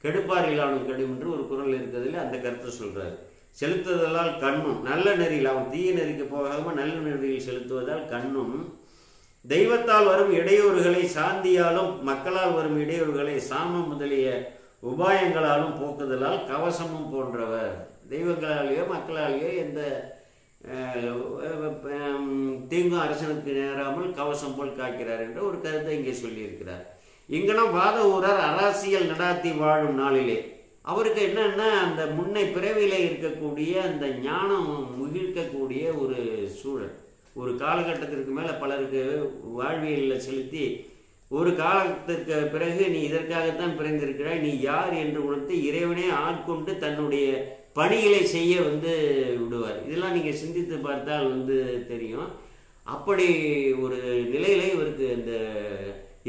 கெடுப்பார் இல்லானும் கெடும் என்று ஒரு குரல் இருக்கிறதுல அந்த கருத்தை சொல்றாரு. செலுத்துதலால் கண்ணும், நல்ல நெறியில் அவன் தீய நெறிக்கு போகாம நல்ல நெறியில் செலுத்துவதால் கண்ணும், தெய்வத்தால் வரும் இடையூறுகளை சாந்தியாலும், மக்களால் வரும் இடையூறுகளை சாமம் முதலிய உபாயங்களாலும் போக்குதலால் கவசமும் போன்றவர். தெய்வங்களாலேயோ மக்களாலேயோ எந்த தீங்கும் அரசனுக்கு நேராமல் கவசம் போல் காக்கிறார் என்ற ஒரு கருத்தை இங்கே சொல்லியிருக்கிறார். இங்கனம் வாத ஊரர் அரசியல் நடாத்தி வாழும் நாளிலே அவருக்கு என்னன்னா அந்த முன்னை பிறவிலே இருக்கக்கூடிய அந்த ஞானம் முகிழ்க்கக்கூடிய ஒரு சூழல். ஒரு காலகட்டத்திற்கு மேலே பலருக்கு வாழ்வியலில் செலுத்தி ஒரு காலத்திற்கு பிறகு நீ இதற்காகத்தான் பிறந்திருக்கிறாய், நீ யார் என்று உணர்த்து இறைவனே ஆட்கொண்டு தன்னுடைய பணிகளை செய்ய விடுவார். இதெல்லாம் நீங்கள் சிந்தித்து பார்த்தால் தெரியும். அப்படி ஒரு நிலையில இவருக்கு இந்த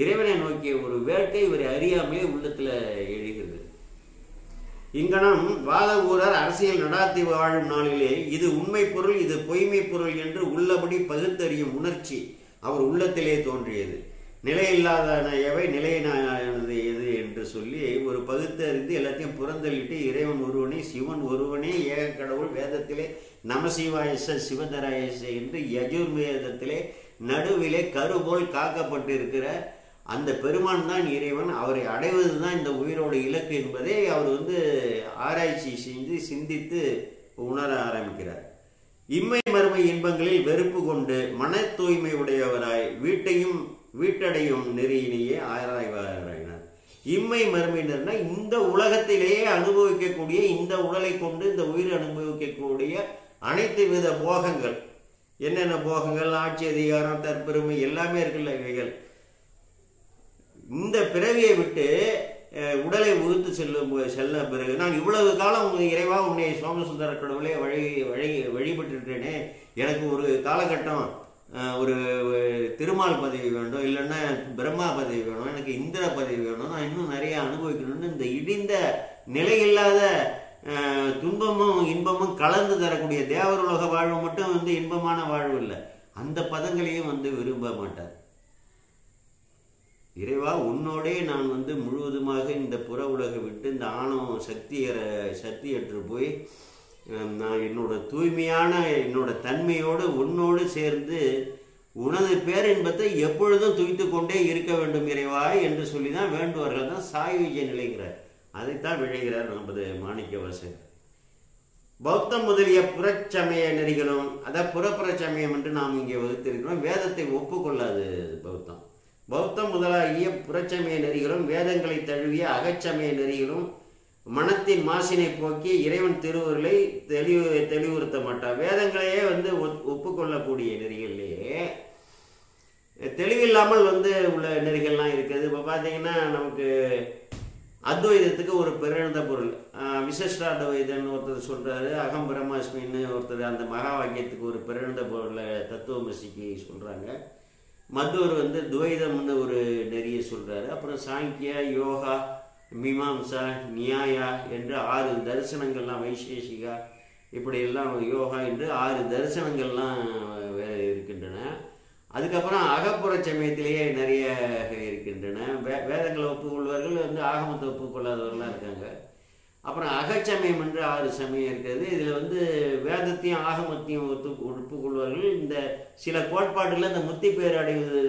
இறைவனை நோக்கிய ஒரு வேட்கை இவரை அறியாமலே உள்ளத்தில் எழுகிறது. இங்கனம் வாத ஊரர் அரசியல் நடாத்தி வாழும் நாளிலே இது உண்மை பொருள், இது பொய்மை பொருள் என்று உள்ளபடி பகுத்தறியும் உணர்ச்சி அவர் உள்ளத்திலே தோன்றியது. நிலையில்லாதன எவை நிலையினானது எது என்று சொல்லி ஒரு பகுத்தறிந்து எல்லாத்தையும் புறந்தள்ளிட்டு இறைவன் ஒருவனே, சிவன் ஒருவனே, ஏக கடவுள், வேதத்திலே நமசிவாயச சிவதராயச என்று யஜுர்வேதத்திலே நடுவிலே கருபோல் காக்கப்பட்டிருக்கிற அந்த பெருமான் தான் இறைவன். அவரை அடைவது தான் இந்த உயிரோட இலக்கு என்பதை அவர் ஆராய்ச்சி செஞ்சு சிந்தித்து உணர ஆரம்பிக்கிறார். இம்மை மறுமை இன்பங்களில் வெறுப்பு கொண்டு மன தூய்மை உடையவராய் வீட்டடையும் நெறியிலேயே ஆராய்வாராயினார். இம்மை மறுமையினர்னா இந்த உலகத்திலேயே அனுபவிக்கக்கூடிய, இந்த உடலை கொண்டு இந்த உயிர் அனுபவிக்கக்கூடிய அனைத்து வித போகங்கள், என்னென்ன போகங்கள், ஆட்சி அதிகாரம், தற்பெருமை எல்லாமே இருக்குல்ல, இவைகள் இந்த பிறவியை விட்டு உடலை உகுத்து செல்ல பிறகு நான் இவ்வளவு காலம் இறைவா உன்னை சோமசுந்தர கடவுளே வழிபட்டிருக்கிறேனே, எனக்கு ஒரு காலகட்டம் ஒரு திருமால் பதவி வேண்டும், இல்லைன்னா பிரம்மா பதவி வேணும், எனக்கு இந்திர பதவி வேணும், நான் இன்னும் நிறைய அனுபவிக்கணும்னு இந்த இடிந்த நிலையில்லாத துன்பமும் இன்பமும் கலந்து தரக்கூடிய தேவருலக வாழ்வு மட்டும் இன்பமான வாழ்வு இல்லை, அந்த பதங்களையும் விரும்ப மாட்டார். இறைவா உன்னோடே நான் முழுவதுமாக இந்த புற உலகை விட்டு இந்த ஆணவம் சக்தியற்று போய் நான் என்னோட தூய்மையான என்னோட தன்மையோடு உன்னோடு சேர்ந்து உனது பேரின்பத்தை எப்பொழுதும் துய்த்து கொண்டே இருக்க வேண்டும் இறைவா என்று சொல்லி தான் வேண்டுவார்கள். தான் சாயுஜ்ய நிலைகிறார். அதைத்தான் விழைகிறார் நமது மாணிக்க வாசகர். பௌத்தம் முதலிய புறச்சமய நெறிகளும் புறப்புறச்சமயம் என்று நாம் இங்கே வகுத்திருக்கிறோம். வேதத்தை ஒப்புக்கொள்ளாது பௌத்தம். பௌத்தம் முதலாகிய புறச்சமய நெறிகளும் வேதங்களை தழுவிய அகச்சமய நெறிகளும் மனத்தின் மாசினை போக்கி இறைவன் திருவுருளை தெளிவுறுத்த மாட்டார். வேதங்களையே ஒப்புக்கொள்ளக்கூடிய நெறிகள்லேயே தெளிவில்லாமல் உள்ள நெறிகள்லாம் இருக்குது. இப்போ பார்த்தீங்கன்னா நமக்கு அத்வைதத்துக்கு ஒரு பிறந்த பொருள் விசிஷ்டாத்வைதன் ஒருத்தர் சொல்கிறாரு, அகம் பிரம்மாஸ்மின்னு ஒருத்தர் அந்த மகா வாக்கியத்துக்கு ஒரு பிறந்த பொருளை தத்துவமசிக்கு சொல்கிறாங்க. மதுவர் வந்து துவைதம்னு ஒரு நெறியை சொல்கிறாரு. அப்புறம் சாங்கியா, யோகா, மீமாம்சா, நியாயா என்று 6 தரிசனங்கள்லாம், வைசேஷிகா இப்படியெல்லாம் யோகா என்று 6 தரிசனங்கள்லாம் இருக்கின்றன. அதுக்கப்புறம் அகப்புற சமயத்திலேயே நிறைய இருக்கின்றன. வேதங்களை ஒப்புக்கொள்வார்கள் வந்து ஆகமத்தை ஒப்புக்கொள்ளாதவர்கள்லாம் இருக்காங்க. அப்புறம் அகச்சமயம் என்று 6 சமயம் இருக்கிறது. இதில் வந்து வேதத்தையும் ஆகமத்தையும் ஒப்புக்கொள்வார்கள். இந்த சில கோட்பாடுகளில் இந்த முத்தி பேர் அடைவது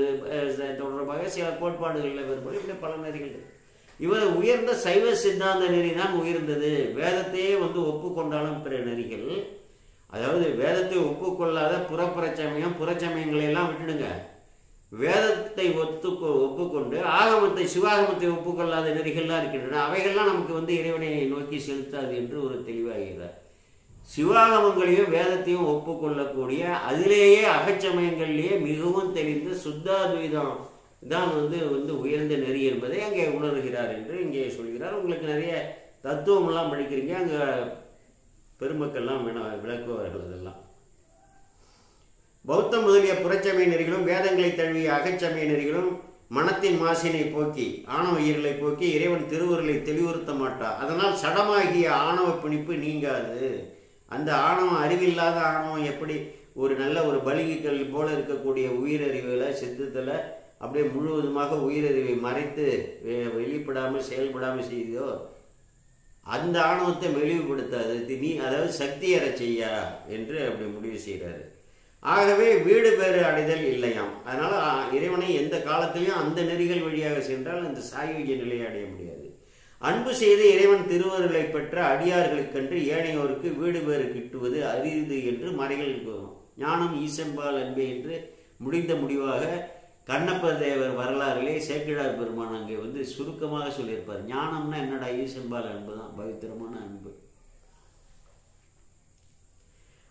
தொடர்பாக சில கோட்பாடுகளில் வேறுபாடு, இப்படி பல நெறிகள். இவர் உயர்ந்த சைவ சித்தாந்த நெறி தான் உயர்ந்தது. வேதத்தையே வந்து ஒப்புக்கொண்டாலும் பிற நெறிகள், அதாவது வேதத்தை ஒப்புக்கொள்ளாத புறச்சமயம் புறச்சமயங்களை எல்லாம் விட்டுடுங்க, வேதத்தை ஒப்புக்கொண்டு ஆகமத்தை சிவாகமத்தை ஒப்புக்கொள்ளாத நெறிகள்லாம் இருக்கின்றன. அவைகள்லாம் நமக்கு வந்து இறைவனை நோக்கி செலுத்தாது என்று ஒரு தெளிவாகிறார். சிவாகமங்களையும் வேதத்தையும் ஒப்புக்கொள்ளக்கூடிய அதிலேயே அகச்சமயங்கள்லேயே மிகவும் தெளிந்த சுத்தாத்வைதம் தான் வந்து உயர்ந்த நெறி என்பதை அங்கே உணர்கிறார் என்று இங்கே சொல்கிறார். உங்களுக்கு நிறைய தத்துவமெல்லாம் படிக்கிறீங்க, அங்கே பெருமக்கள்லாம் விளக்குவார்கள். அதெல்லாம் பௌத்தம் முதலிய புறச்சமய நெறிகளும் வேதங்களை தழுவிய அகச்சமய நெறிகளும் மனத்தின் மாசினை போக்கி ஆணவ ஈரலை போக்கி இறைவன் திருவுருளை தெளிவுறுத்த மாட்டார். அதனால் சடமாகிய ஆணவ பிணிப்பு நீங்காது. அந்த ஆணவம், அறிவில்லாத ஆணவம் எப்படி ஒரு நல்ல ஒரு பலிகிக்கல் போல இருக்கக்கூடிய உயிரறிவுகளை சித்தத்தில் அப்படியே முழுவதுமாக உயிரறிவை மறைத்து வெளிப்படாமல் செயல்படாமல் செய்தோ, அந்த ஆணவத்தை மெளிவுபடுத்தாது, அதாவது சக்தியற செய்யா என்று அப்படி முடிவு செய்கிறாரு. ஆகவே வீடு பேறு அடைதல் இல்லையாம். அதனால் இறைவனை எந்த காலத்திலையும் அந்த நெறிகள் வழியாக சென்றால் இந்த சாயுஜ நிலையை அடைய முடியாது. அன்பு செய்து இறைவன் திருவருளை பெற்ற அடியார்களுக்கென்று ஏனையோருக்கு வீடு பேறு கிட்டுவது அரிது என்று மறைகளுக்கு வரும். ஞானம் ஈசம்பால் அன்பே என்று முடிந்த முடிவாக கண்ணப்ப தேவர் வரலாறுலே சேக்கிழார் பெருமான் அங்கே வந்து சுருக்கமாக சொல்லியிருப்பார். ஞானம்னா என்னடா, ஈசம்பால் அன்பு தான், பவித்திரமான அன்பு.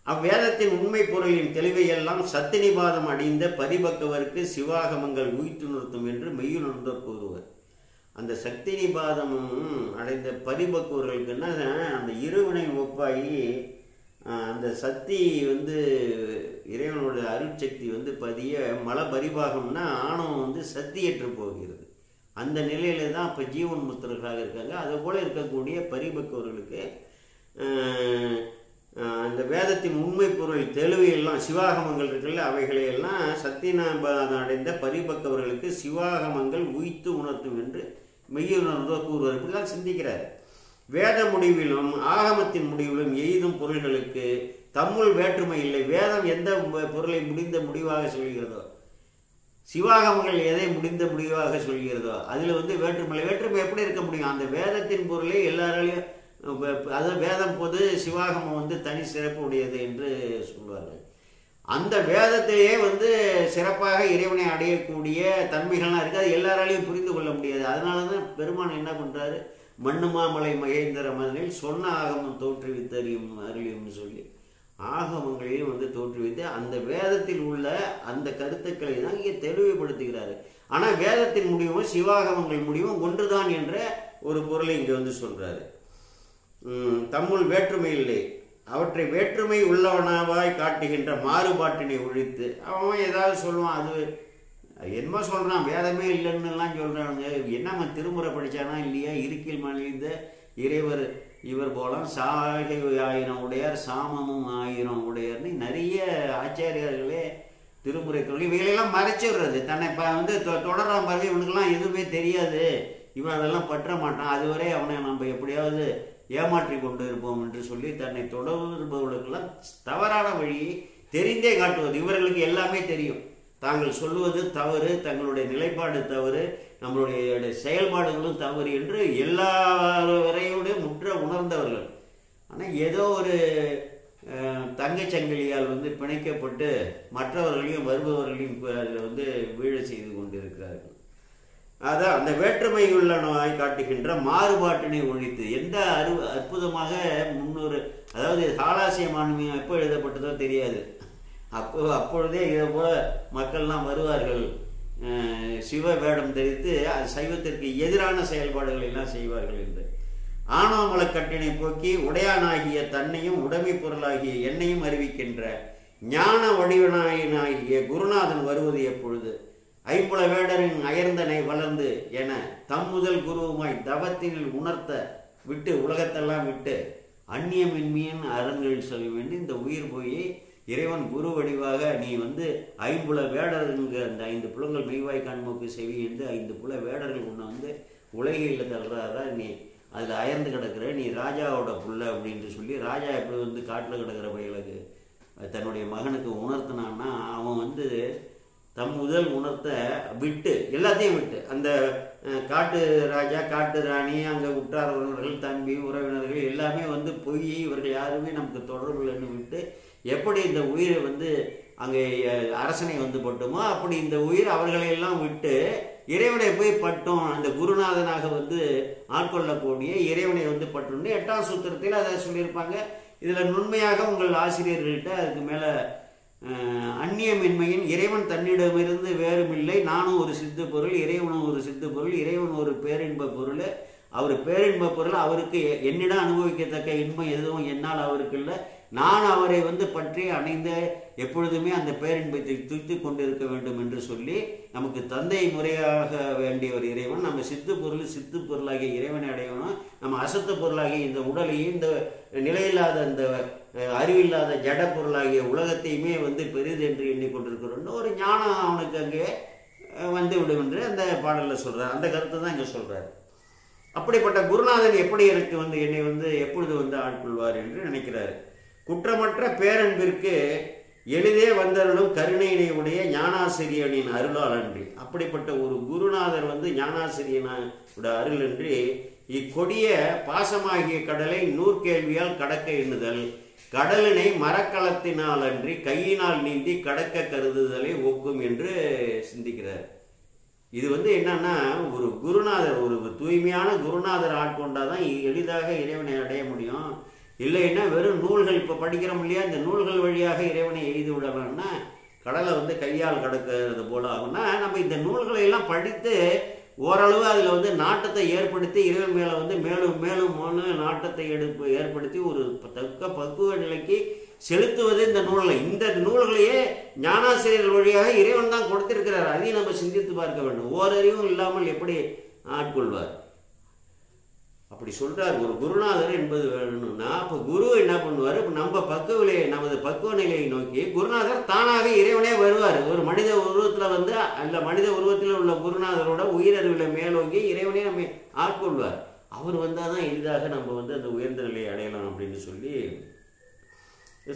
அவ்வேதத்தின் உண்மை பொருளின் தெளிவையெல்லாம் சத்தினிபாதம் அடைந்த பரிபக்கவருக்கு சிவாகமங்கள் உயிர்த்துணர்த்தும் என்று மெய்யுணர்ந்தோர் கூறுவர். அந்த சக்தினிபாதமும் அடைந்த பரிபக்குவர்களுக்குன்னா அந்த இருவினை ஒப்பாகி அந்த சக்தி வந்து இறைவனோட அருட்சக்தி வந்து பதிய மல பரிபாகம்னா ஆணவம் வந்து சக்தியற்று போகிறது. அந்த நிலையில தான் இப்போ ஜீவன் முத்திரர்களாக இருக்காங்க. அதை போல இருக்கக்கூடிய பரிபக்குவர்களுக்கு அந்த வேதத்தின் உண்மை பொருள் தெளிவையெல்லாம் சிவாகமங்கள் இருக்குல்ல, அவைகளையெல்லாம் சத்தியநாபாதம் அடைந்த பரிபக்கவர்களுக்கு சிவாகமங்கள் உய்த்து உணர்த்தும் என்று மெய்யுணர்ந்தோ கூறுவார். இப்படிதான் சிந்திக்கிறார். வேத முடிவிலும் ஆகமத்தின் முடிவிலும் எய்தும் பொருள்களுக்கு தம்முள் வேற்றுமை இல்லை. வேதம் எந்த பொருளை முடிந்த முடிவாக சொல்கிறதோ, சிவாகமங்கள் எதை முடிந்த முடிவாக சொல்கிறதோ அதில் வந்து வேற்றுமை. வேற்றுமை எப்படி இருக்க முடியும்? அந்த வேதத்தின் பொருளை எல்லாராலையும், அது வேதம் பொது, சிவாகமம் வந்து தனி சிறப்பு உடையது என்று சொல்வார்கள். அந்த வேதத்தையே வந்து சிறப்பாக இறைவனை அடையக்கூடிய தன்மைகள்லாம் இருக்குது. அது எல்லாராலையும் புரிந்து கொள்ள முடியாது. அதனால தான் பெருமான் என்ன பண்ணுறாரு, மண்ணுமாமலை மகேந்திர மதனில் சொன்ன ஆகமம் தோற்றுவித்து அறியும் அருளியும்னு சொல்லி ஆகமங்களையும் வந்து தோற்றுவித்து அந்த வேதத்தில் உள்ள அந்த கருத்துக்களை தான் இங்கே தெளிவுபடுத்துகிறாரு. ஆனால் வேதத்தின் முடிவும் சிவாகமங்கள் முடிவும் ஒன்றுதான் என்ற ஒரு பொருளை இங்கே வந்து சொல்கிறாரு. தம்முள் வேற்றுமை இல்லை, அவற்றை வேற்றுமை உள்ளவனாவாய் காட்டுகின்ற மாறுபாட்டினை ஒழித்து. அவன் ஏதாவது சொல்லுவான், அது என்னமோ சொல்கிறான், வேதமே இல்லைன்னுலாம் சொல்கிறானுங்க. என்னம்மா திருமுறை படித்தானா இல்லையா, இருக்கில் மனித இறைவர் இவர் போலாம் சாகை 1000 உடையார் சாமமும் 1000 உடையார்னு நிறைய ஆச்சாரியார்களே திருமுறை தொழில் இவைகளெல்லாம் மறைச்சிடுறது. தன்னை வந்து தொடராம பாருங்க, இவனுக்கெல்லாம் எதுவுமே தெரியாது, இவன் அதெல்லாம் பற்ற மாட்டான், அதுவரை அவனை நம்ம எப்படியாவது ஏமாற்றி கொண்டு இருப்போம் என்று சொல்லி தன்னை தொடர்பவர்களுக்கெல்லாம் தவறான வழியை தெரிந்தே காட்டுவது. இவர்களுக்கு எல்லாமே தெரியும், தாங்கள் சொல்லுவது தவறு, தங்களுடைய நிலைப்பாடு தவறு, நம்மளுடைய செயல்பாடுகளும் தவறு என்று எல்லாவரையோடு முற்ற உணர்ந்தவர்கள். ஆனால் ஏதோ ஒரு தங்கச்சங்கிலியால் வந்து பிணைக்கப்பட்டு மற்றவர்களையும் வருபவர்களையும் அதில் வந்து வீழ செய்து கொண்டிருக்கிறார்கள். அதான் அந்த வேற்றுமை உள்ளனவாய் காட்டுகின்ற மாறுபாட்டினை ஒழித்து. எந்த அற்புதமாக 300, அதாவது சாலாசிய மான்மியம் எப்போ எழுதப்பட்டதோ தெரியாது, அப்பொழுதே இதை போல மக்கள்லாம் வருவார்கள், சிவ வேடம் தரித்து சைவத்திற்கு எதிரான செயல்பாடுகள் எல்லாம் செய்வார்கள் என்று. ஆணவமல கட்டினை போக்கி உடையானாகிய தன்னையும் உடைமை பொருளாகிய என்னையும் அறிவிக்கின்ற ஞான வடிவனாயினாகிய குருநாதன் வருவது எப்பொழுது? ஐம்புல வேடரின் அயர்ந்தனை வளர்ந்து என தம் முதல் குருவுமாய் தவத்தினில் உணர்த்த விட்டு உலகத்தெல்லாம் விட்டு அந்நியமின்மையின் அறங்களில் சொல்ல வேண்டி இந்த உயிர் போய் இறைவன் குரு வடிவாக நீ ஐம்புல வேடருங்க அந்த 5 புலங்கள் மெய்வாய் கண்மூக்கு செவி என்று 5 புல வேடர்கள் உன்னை உலகையில் தள்ளுறாரா, நீ அதில் அயர்ந்து கிடக்கிற, நீ ராஜாவோட புள்ள அப்படின்ட்டு சொல்லி ராஜா எப்படி காட்டில் கிடக்கிற பயிலுக்கு தன்னுடைய மகனுக்கு உணர்த்தினான்னா அவன் தம் முதல் உணர்த்த விட்டு எல்லாத்தையும் விட்டு அந்த காட்டு ராஜா காட்டு ராணி அங்கே உற்றார் உறவினர்கள் தம்பி உறவினர்கள் எல்லாமே பொய், இவர்கள் யாருமே நமக்கு தொடர்பு இல்லைன்னு விட்டு எப்படி இந்த உயிரை அங்கே அரசனை பட்டுமோ அப்படி இந்த உயிர் அவர்களையெல்லாம் விட்டு இறைவனை போய் பட்டும் அந்த குருநாதனாக ஆட்கொள்ளக்கூடிய இறைவனை பட்டுன்னு 8ஆம் சூத்திரத்தில் அதை சொல்லியிருப்பாங்க. இதில் நுண்மையாக உங்கள் ஆசிரியர்கள்ட்ட அதுக்கு மேலே அந்நியமின்மையின் இறைவன் தன்னிடமிருந்து வேறுமில்லை, நானும் ஒரு சித்து பொருள், இறைவனும் ஒரு சித்து பொருள், இறைவன் ஒரு பேரின்ப பொருள், அவர் பேரின்ப பொருள், அவருக்கு என்னிடம் அனுபவிக்கத்தக்க இன்பம் எதுவும் என்னால் அவருக்கு இல்லை, நான் அவரை பற்றி அணைந்த எப்பொழுதுமே அந்த பேரின்பத்தை துய்த்து கொண்டிருக்க வேண்டும் என்று சொல்லி நமக்கு தந்தை முறையாக வேண்டிய ஒரு இறைவன், நம்ம சித்து பொருளாகிய இறைவனை அடையணும், நம்ம அசத்து பொருளாகிய இந்த உடலையும் இந்த நிலையில்லாத இந்த அறிவில்லாத ஜட பொருளாகிய உலகத்தையுமே பெரிது என்று எண்ணிக்கொண்டிருக்கிறோன்னு ஒரு ஞானம் அவனுக்கு அங்கே விடும் என்று அந்த பாடலில் சொல்கிறார். அந்த கருத்தை தான் இங்கே சொல்கிறார். அப்படிப்பட்ட குருநாதன் எப்படி எனக்கு என்னை எப்பொழுது ஆட்கொள்வார் என்று நினைக்கிறார். குற்றமற்ற பேரன்பிற்கு எளிதே வந்தருளும் கருணையினை உடைய ஞானாசிரியனின் அருளால் அன்றி, அப்படிப்பட்ட ஒரு குருநாதர் ஞானாசிரியனோட அருள் அன்றி இக்கொடிய பாசமாகிய கடலை நூற்கேள்வியால் கடக்க எண்ணுதல், கடலினை மரக்கலத்தினால் அன்றி கையினால் நீந்தி கடக்க கருதுதலை ஒக்கும் என்று சிந்திக்கிறார். இது என்னன்னா ஒரு குருநாதர், ஒரு தூய்மையான குருநாதர் ஆட்கொண்டாதான் எளிதாக இறைவனை அடைய முடியும். இல்லைன்னா வெறும் நூல்கள் இப்போ படிக்கிறோம் இல்லையா, இந்த நூல்கள் வழியாக இறைவனை எய்து விடலாம்னா கடலை கையால் கடக்கிறது போல ஆகும்னா, நம்ம இந்த நூல்களை எல்லாம் படித்து ஓரளவு அதில் நாட்டத்தை ஏற்படுத்தி இறைவன் மேலே மேலும் மேலும் நாட்டத்தை ஏற்படுத்தி ஒரு தக்க பக்குவ நிலைக்கு செலுத்துவது இந்த நூல்களை. இந்த நூல்களையே ஞானாசிரியர்கள் வழியாக இறைவன் தான் கொடுத்திருக்கிறார். அதையும் நம்ம சிந்தித்து பார்க்க வேண்டும். ஓரறிவும் இல்லாமல் எப்படி ஆட்கொள்வார்? அப்படி சொல்றார். ஒரு குருநாதர் என்பது வேணும்னா அப்போ குரு என்ன பண்ணுவார்? நம்ம நமது பக்குவ நிலையை நோக்கி குருநாதர் தானாக இறைவனே வருவார். ஒரு மனித உருவத்தில் அந்த மனித உருவத்தில் உள்ள குருநாதரோட உயிரறிவில் மேலோங்கி இறைவனே நம்ம ஆட்கொள்வார். அவர் வந்தால் தான் எளிதாக நம்ம அந்த உயர்ந்த நிலையை அடையலாம் அப்படின்னு சொல்லி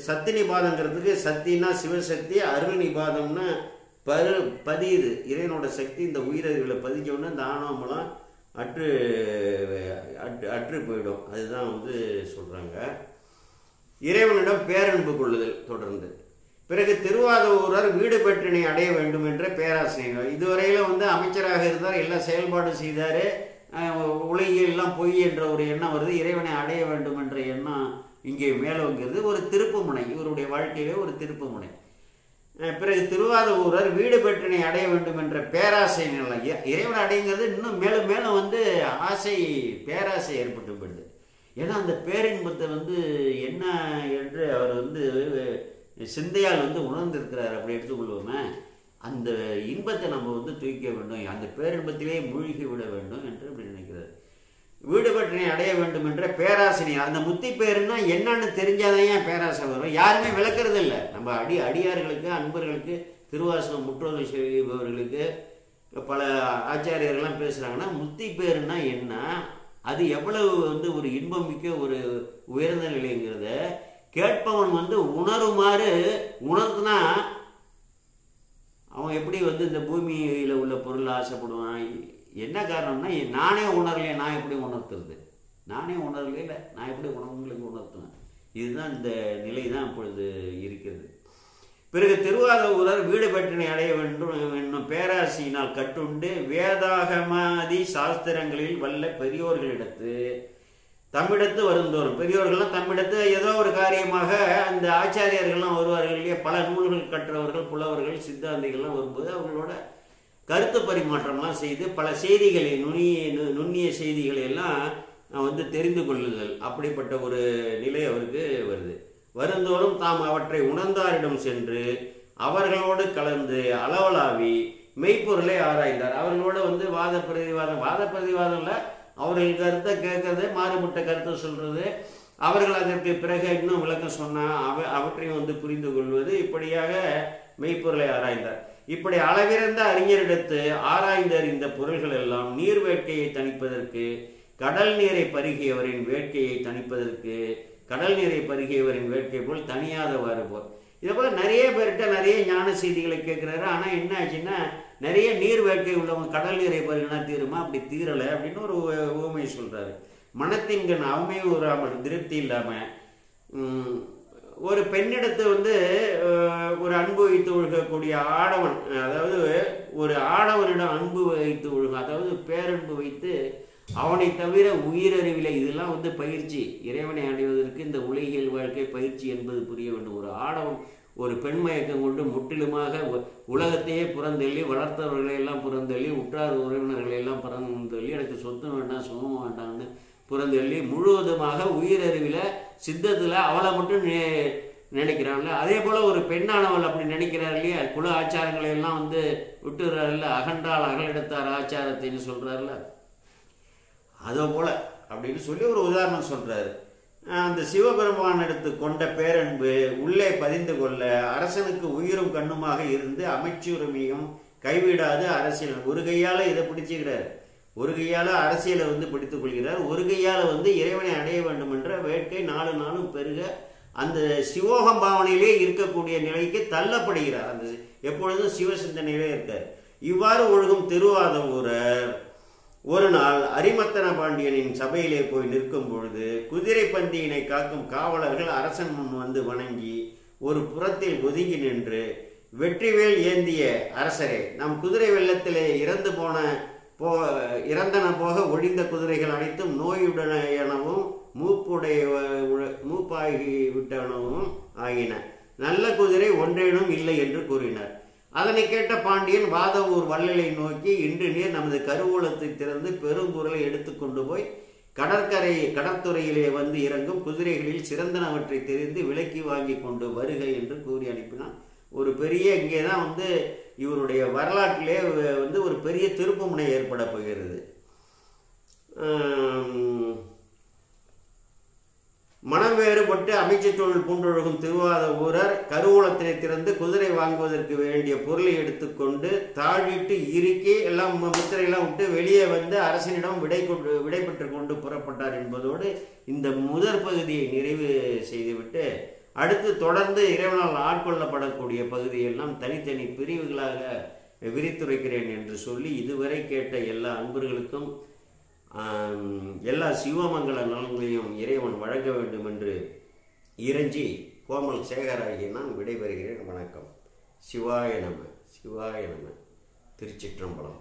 சத்தி நிபாதங்கிறதுக்கு சத்தின்னா சிவசக்தி, அருள் நிபாதம்னா பதியுது இறைவனோட சக்தி இந்த உயிரறிவில் பதிஞ்சோன்னா இந்த ஆணவமெல்லாம் அற்று போயிடும். அதுதான் சொல்றாங்க. இறைவனிடம் பேரன்பு கொள்ளுதல் தொடர்ந்து. பிறகு திருவாதூரர் வீடு பெற்றினை அடைய வேண்டும் என்ற பேராசிரியர். இதுவரையில அமைச்சராக இருந்தார், எல்லா செயல்பாடு செய்தார், உலகியெல்லாம் பொய் என்ற ஒரு எண்ணம் வருது. இறைவனை அடைய வேண்டும் என்ற எண்ணம் இங்கே மேலோங்கிறது ஒரு திருப்பு முனை, இவருடைய வாழ்க்கையிலே ஒரு திருப்பு முனை. பிறகு திருவாதூரர் வீடு பெற்றினை அடைய வேண்டும் என்ற பேராசை நிலை. இறைவனை அடைங்கிறது இன்னும் மேலும் மேலும் ஆசை பேராசை ஏற்பட்டு போயிடுது. ஏன்னா அந்த பேரின்பத்தை என்ன என்று அவர் சிந்தையால் உணர்ந்திருக்கிறார். அப்படி எடுத்துக்கொள்வோமே, அந்த இன்பத்தை நம்ம தூக்க வேண்டும், அந்த பேரின்பத்திலே மூழ்கி விட வேண்டும் என்று அப்படி நினைக்கிறார். வீடு பற்றினை அடைய வேண்டும் என்ற பேராசிரியர். அந்த முத்தி பேருன்னா என்னன்னு தெரிஞ்சாதான் ஏன் பேராசை வரும்? யாருமே விளக்குறது இல்லை. நம்ம அடியார்களுக்கு அன்பர்களுக்கு திருவாசகம் முற்றோதல் செய்பவர்களுக்கு பல ஆச்சாரியர்கள்லாம் பேசுகிறாங்கன்னா முத்தி பேருன்னா என்ன, அது எவ்வளவு ஒரு இன்பம் மிக்க ஒரு உயர்ந்த நிலைங்கிறத கேட்பவன் உணருமாறு உணர்த்துனா அவன் எப்படி இந்த பூமியில் உள்ள பொருள் ஆசைப்படுவான்? என்ன காரணம்னா நானே உணரலையே, நான் எப்படி உணர்த்துறது? நானே உணரலையில நான் எப்படி உங்களுக்கு உணர்த்துவேன்? இதுதான் இந்த நிலை தான் இப்பொழுது இருக்கிறது. பிறகு திருவாதூரர் வீடு பெற்றினை அடைய வேண்டும் என்னும் பேராசியினால் கட்டுண்டு வேதாகமாதி சாஸ்திரங்களில் வல்ல பெரியோர்களிடத்து தம்மிடத்து வருந்தோறும், பெரியோர்கள்லாம் தம்மிடத்து ஏதோ ஒரு காரியமாக அந்த ஆச்சாரியர்கள்லாம் வருவார்கள் இல்லையா, பல நூல்கள் கற்றவர்கள் புலவர்கள் சித்தாந்திகள்லாம் வரும்போது அவங்களோட கருத்து பரிமாற்றம்லாம் செய்து பல செய்திகளை நுண்ணிய செய்திகளை எல்லாம் தெரிந்து கொள்ளுதல், அப்படிப்பட்ட ஒரு நிலை அவருக்கு வருது. வருந்தோறும் தாம் அவற்றை உணர்ந்தாரிடம் சென்று அவர்களோடு கலந்து அளவலாவி மெய்ப்பொருளை ஆராய்ந்தார். அவர்களோட வந்து வாத பிரதிவாதம் இல்லை, அவர்கள் கருத்தை கேட்கறது, மாறுபட்ட கருத்தை சொல்றது, அவர்கள் அதற்கு பிறகு இன்னும் விளக்கம் சொன்னால் அவற்றையும் வந்து புரிந்து கொள்வது, இப்படியாக மெய்ப்பொருளை ஆராய்ந்தார். இப்படி அளவிறந்த அறிஞரிடத்து ஆராய்ந்து அறிந்த பொருள்கள் எல்லாம் நீர் வேட்கையை தணிப்பதற்கு, கடல் நீரை பருகியவரின் வேட்கையை தணிப்பதற்கு, கடல் நீரை பருகியவரின் வேட்கை போல் தனியாதவாறு போல். இதை போல நிறைய பேர்கிட்ட நிறைய ஞான செய்திகளை கேட்குறாரு. ஆனால் என்ன ஆச்சுன்னா, நிறைய நீர் வேட்கை உள்ளவங்க கடல் நீரை பருகினா தீருமா? அப்படி தீரலை அப்படின்னு ஒரு உவமையை சொல்கிறாரு. மனத்தின்கண் அவமையும் வராமல், திருப்தி இல்லாமல் ஒரு பெண்ணிடத்து வந்து ஒரு அன்பு வைத்து ஒழுகக்கூடிய ஆடவன், அதாவது ஒரு ஆடவனிடம் அன்பு வைத்து ஒழுகும், அதாவது பேரன்பு வைத்து அவனை தவிர உயிரறிவில்லை. இதெல்லாம் வந்து பயிற்சி, இறைவனை அடைவதற்கு இந்த உலகியல் வாழ்க்கை பயிற்சி என்பது புரிய வேண்டும். ஒரு ஆடவன் ஒரு பெண்மயக்கம் கொண்டு முற்றிலுமாக உலகத்தையே புறந்தள்ளி, வளர்த்தவர்களையெல்லாம் புறந்தள்ளி, உற்றார் உறவினர்களையெல்லாம் புறந்தள்ளி, எனக்கு சொத்து வேண்டாம் சுகமும் வேண்டாம்னு புறந்தள்ளி முழுவதுமாக உயிரறிவில் சித்தத்தில் அவளை மட்டும் நினைக்கிறான்ல. அதே போல் ஒரு பெண்ணானவள் அப்படி நினைக்கிறார் இல்லையா? குல ஆச்சாரங்களை எல்லாம் வந்து விட்டுறாருல்ல, அகன்றால் அகலிடத்தார் ஆச்சாரத்தைன்னு சொல்கிறாருல, அதோ போல அப்படின்னு சொல்லி ஒரு உதாரணம் சொல்றாரு. அந்த சிவபெருமான் எடுத்து கொண்ட பேரன்பு உள்ளே பதிந்து கொள்ள அரசனுக்கு உயிரும் கண்ணுமாக இருந்து அமைச்சுரிமையும் கைவிடாது அரசியல் ஒரு கையால் இதை பிடிச்சுக்கிறார், ஒரு கையால் அரசியலை வந்து பிடித்துக் கொள்கிறார், ஒரு கையால் வந்து இறைவனை அடைய வேண்டும் என்ற வேட்கை நாலு நாளும் பெருக அந்த சிவோகம் பாவனையிலே இருக்கக்கூடிய நிலைக்கு தள்ளப்படுகிறார். அந்த எப்பொழுதும் சிவ சிந்தனையிலே இருக்கார். இவ்வாறு ஒழுகும் திருவாதவூரர் ஒரு நாள் அரிமத்தன பாண்டியனின் சபையிலே போய் நிற்கும் பொழுது குதிரை பந்தியினை காக்கும் காவலர்கள் அரசன் முன் வந்து வணங்கி ஒரு புறத்தில் ஒதுங்கி நின்று, வெற்றிவேல் ஏந்திய அரசரே, நம் குதிரை வெள்ளத்திலே இறந்தன போக ஒழிந்த குதிரைகள் அனைத்தும் நோயுடனவும் மூப்பாகிவிட்டனவும் ஆகின, நல்ல குதிரை ஒன்றேனும் இல்லை என்று கூறினார். அதனை கேட்ட பாண்டியன் வாதவூர் வள்ளலை நோக்கி, இன்று நீர் நமது கருவூலத்தை திறந்து பெருங்குரலை எடுத்துக்கொண்டு போய் கடற்துறையிலே வந்து இறங்கும் குதிரைகளில் சிறந்தனவற்றை தெரிந்து விலக்கி வாங்கி கொண்டு வருக என்று கூறி அனுப்பினான். ஒரு பெரிய இங்கே தான் வந்து இவருடைய வரலாற்றிலே வந்து ஒரு பெரிய திருப்புமுனை ஏற்பட போகிறது. மனம் வேறுபட்டு அமைச்சு தொழில் பூண்டொழுகும் திருவாதவூரர் கருவூலத்தினை திறந்து குதிரை வாங்குவதற்கு வேண்டிய பொருளை எடுத்துக்கொண்டு தாழிட்டு இறுக்கி எல்லாம் முத்திரையெல்லாம் விட்டு வெளியே வந்து அரசனிடம் விடை பெற்று கொண்டு புறப்பட்டார் என்பதோடு இந்த முதற் பகுதியை நிறைவு செய்துவிட்டு அடுத்து தொடர்ந்து இறைவனால் ஆட்கொள்ளப்படக்கூடிய பகுதியெல்லாம் தனித்தனி பிரிவுகளாக விரித்துரைக்கிறேன் என்று சொல்லி இதுவரை கேட்ட எல்லா அன்பர்களுக்கும் எல்லா சிவமங்கல நலன்களையும் இறைவன் வழங்க வேண்டும் என்று இறைஞ்சி கோமல் சேகராகிய நான் விடைபெறுகிறேன். வணக்கம். சிவாய நம, சிவாய நம. திருச்சிற்றம்பலம்.